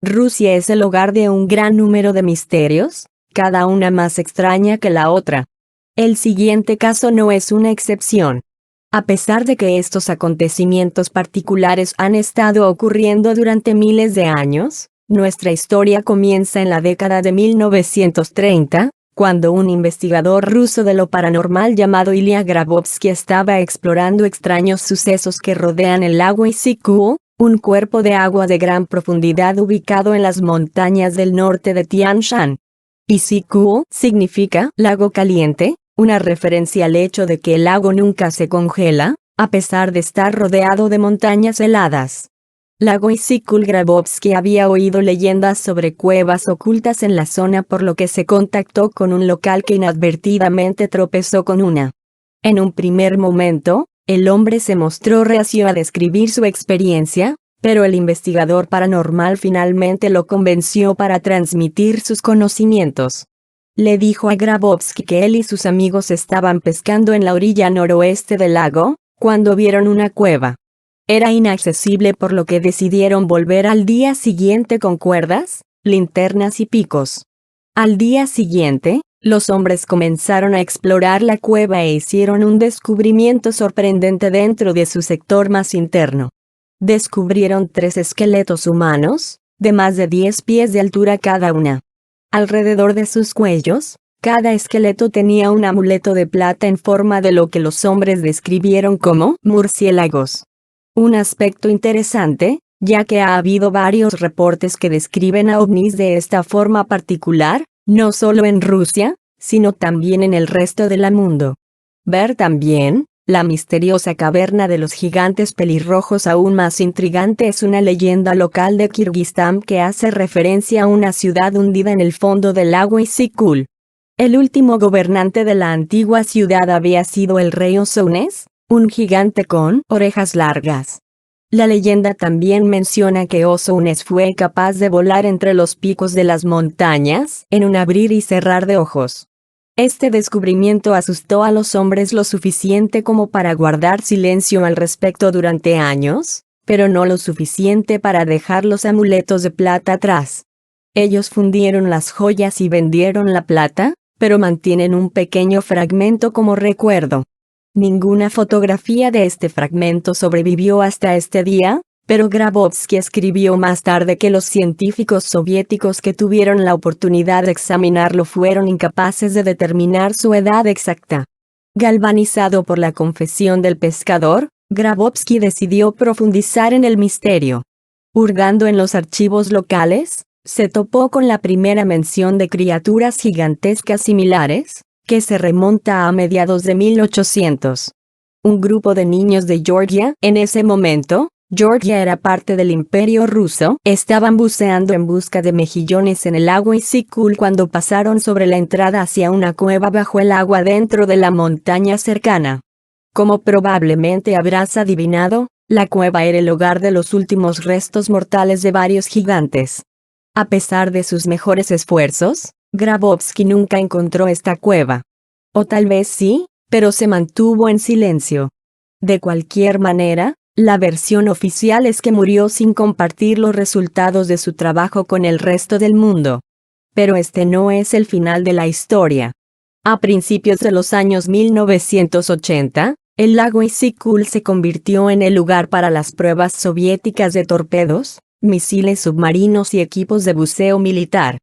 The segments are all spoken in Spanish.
Rusia es el hogar de un gran número de misterios, cada una más extraña que la otra. El siguiente caso no es una excepción. A pesar de que estos acontecimientos particulares han estado ocurriendo durante miles de años, nuestra historia comienza en la década de 1930, cuando un investigador ruso de lo paranormal llamado Ilya Grabovsky estaba explorando extraños sucesos que rodean el lago Issyk-Kul, un cuerpo de agua de gran profundidad ubicado en las montañas del norte de Tian Shan. Issyk-Kul significa lago caliente, una referencia al hecho de que el lago nunca se congela, a pesar de estar rodeado de montañas heladas. Lago Issyk-Kul. Grabovsky había oído leyendas sobre cuevas ocultas en la zona, por lo que se contactó con un local que inadvertidamente tropezó con una. En un primer momento, el hombre se mostró reacio a describir su experiencia, pero el investigador paranormal finalmente lo convenció para transmitir sus conocimientos. Le dijo a Grabovsky que él y sus amigos estaban pescando en la orilla noroeste del lago, cuando vieron una cueva. Era inaccesible, por lo que decidieron volver al día siguiente con cuerdas, linternas y picos. Al día siguiente, los hombres comenzaron a explorar la cueva e hicieron un descubrimiento sorprendente dentro de su sector más interno. Descubrieron 3 esqueletos humanos, de más de 10 pies de altura cada una. Alrededor de sus cuellos, cada esqueleto tenía un amuleto de plata en forma de lo que los hombres describieron como murciélagos. Un aspecto interesante, ya que ha habido varios reportes que describen a ovnis de esta forma particular, no solo en Rusia, sino también en el resto del mundo. Ver también, la misteriosa caverna de los gigantes pelirrojos. Aún más intrigante es una leyenda local de Kirguistán que hace referencia a una ciudad hundida en el fondo del lago Issyk-Kul. El último gobernante de la antigua ciudad había sido el rey Osounes, un gigante con orejas largas. La leyenda también menciona que Osounes fue capaz de volar entre los picos de las montañas en un abrir y cerrar de ojos. Este descubrimiento asustó a los hombres lo suficiente como para guardar silencio al respecto durante años, pero no lo suficiente para dejar los amuletos de plata atrás. Ellos fundieron las joyas y vendieron la plata, pero mantienen un pequeño fragmento como recuerdo. Ninguna fotografía de este fragmento sobrevivió hasta este día, pero Grabovsky escribió más tarde que los científicos soviéticos que tuvieron la oportunidad de examinarlo fueron incapaces de determinar su edad exacta. Galvanizado por la confesión del pescador, Grabovsky decidió profundizar en el misterio. Hurgando en los archivos locales, se topó con la primera mención de criaturas gigantescas similares, que se remonta a mediados de 1800. Un grupo de niños de Georgia, en ese momento, Georgia era parte del Imperio Ruso, estaban buceando en busca de mejillones en el lago Issyk-Kul cuando pasaron sobre la entrada hacia una cueva bajo el agua dentro de la montaña cercana. Como probablemente habrás adivinado, la cueva era el hogar de los últimos restos mortales de varios gigantes. A pesar de sus mejores esfuerzos, Grabovsky nunca encontró esta cueva. O tal vez sí, pero se mantuvo en silencio. De cualquier manera, la versión oficial es que murió sin compartir los resultados de su trabajo con el resto del mundo. Pero este no es el final de la historia. A principios de los años 1980, el lago Issyk-Kul se convirtió en el lugar para las pruebas soviéticas de torpedos, misiles submarinos y equipos de buceo militar.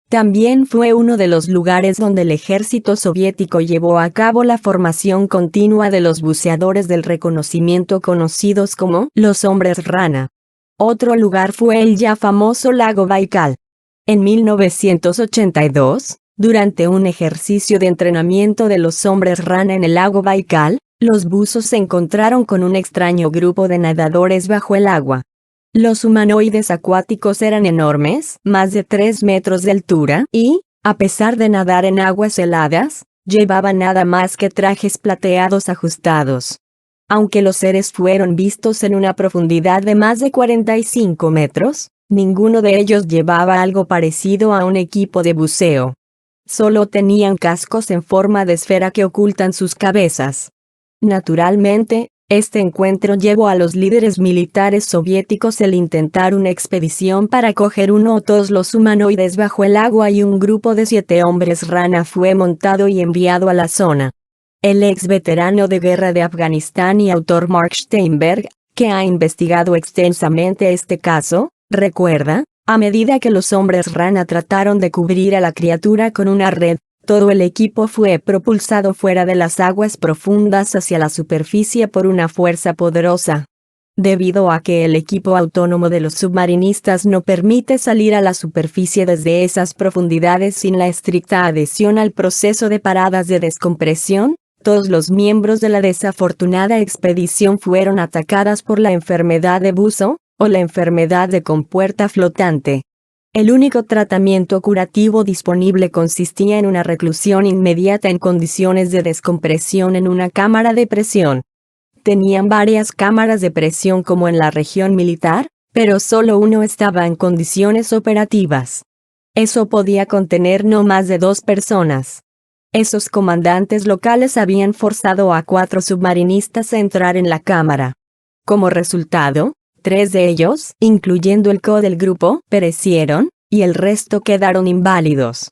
También fue uno de los lugares donde el ejército soviético llevó a cabo la formación continua de los buceadores del reconocimiento conocidos como los hombres rana. Otro lugar fue el ya famoso lago Baikal. En 1982, durante un ejercicio de entrenamiento de los hombres rana en el lago Baikal, los buzos se encontraron con un extraño grupo de nadadores bajo el agua. Los humanoides acuáticos eran enormes, más de 3 metros de altura, y, a pesar de nadar en aguas heladas, llevaban nada más que trajes plateados ajustados. Aunque los seres fueron vistos en una profundidad de más de 45 metros, ninguno de ellos llevaba algo parecido a un equipo de buceo. Solo tenían cascos en forma de esfera que ocultan sus cabezas. Naturalmente, Este encuentro llevó a los líderes militares soviéticos el intentar una expedición para coger uno o todos los humanoides bajo el agua y un grupo de 7 hombres rana fue montado y enviado a la zona. El ex veterano de guerra de Afganistán y autor Mark Steinberg, que ha investigado extensamente este caso, recuerda, a medida que los hombres rana trataron de cubrir a la criatura con una red, todo el equipo fue propulsado fuera de las aguas profundas hacia la superficie por una fuerza poderosa. Debido a que el equipo autónomo de los submarinistas no permite salir a la superficie desde esas profundidades sin la estricta adhesión al proceso de paradas de descompresión, todos los miembros de la desafortunada expedición fueron atacadas por la enfermedad de buzo, o la enfermedad de compuerta flotante. El único tratamiento curativo disponible consistía en una reclusión inmediata en condiciones de descompresión en una cámara de presión. Tenían varias cámaras de presión como en la región militar, pero solo uno estaba en condiciones operativas. Eso podía contener no más de 2 personas. Esos comandantes locales habían forzado a 4 submarinistas a entrar en la cámara. Como resultado, 3 de ellos, incluyendo el co del grupo, perecieron, y el resto quedaron inválidos.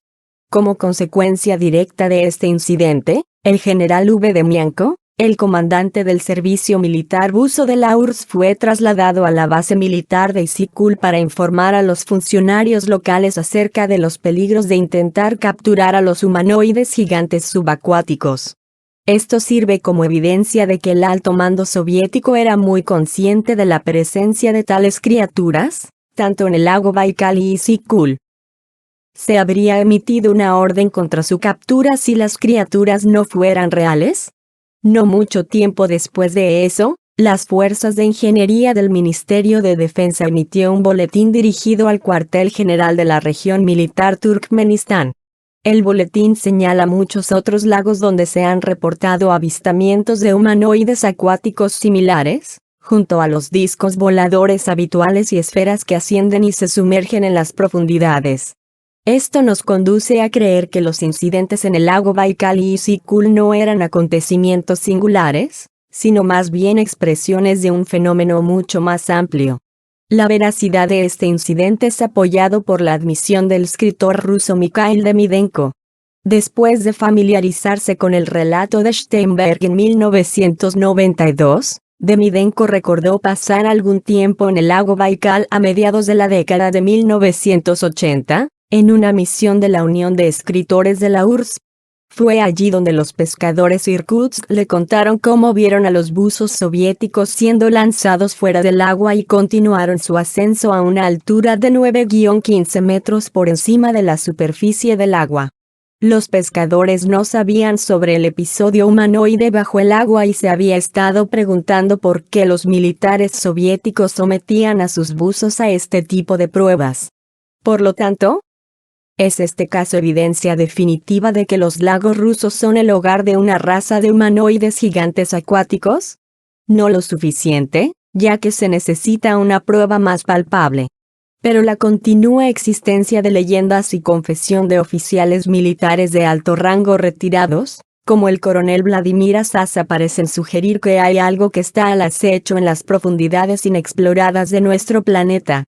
Como consecuencia directa de este incidente, el general V. Demianko, el comandante del servicio militar buzo de la URSS, fue trasladado a la base militar de Isyk-Kul para informar a los funcionarios locales acerca de los peligros de intentar capturar a los humanoides gigantes subacuáticos. Esto sirve como evidencia de que el alto mando soviético era muy consciente de la presencia de tales criaturas, tanto en el lago Baikal y Isyk-Kul. ¿Se habría emitido una orden contra su captura si las criaturas no fueran reales? No mucho tiempo después de eso, las fuerzas de ingeniería del Ministerio de Defensa emitió un boletín dirigido al cuartel general de la región militar Turkmenistán. El boletín señala muchos otros lagos donde se han reportado avistamientos de humanoides acuáticos similares, junto a los discos voladores habituales y esferas que ascienden y se sumergen en las profundidades. Esto nos conduce a creer que los incidentes en el lago Baikal y Isyk-Kul no eran acontecimientos singulares, sino más bien expresiones de un fenómeno mucho más amplio. La veracidad de este incidente es apoyado por la admisión del escritor ruso Mikhail Demidenko. Después de familiarizarse con el relato de Steinberg en 1992, Demidenko recordó pasar algún tiempo en el lago Baikal a mediados de la década de 1980, en una misión de la Unión de Escritores de la URSS. Fue allí donde los pescadores Irkutsk le contaron cómo vieron a los buzos soviéticos siendo lanzados fuera del agua y continuaron su ascenso a una altura de 9-15 metros por encima de la superficie del agua. Los pescadores no sabían sobre el episodio humanoide bajo el agua y se había estado preguntando por qué los militares soviéticos sometían a sus buzos a este tipo de pruebas. Por lo tanto, ¿es este caso evidencia definitiva de que los lagos rusos son el hogar de una raza de humanoides gigantes acuáticos? No lo suficiente, ya que se necesita una prueba más palpable. Pero la continua existencia de leyendas y confesión de oficiales militares de alto rango retirados, como el coronel Vladimir Azasa, parecen sugerir que hay algo que está al acecho en las profundidades inexploradas de nuestro planeta.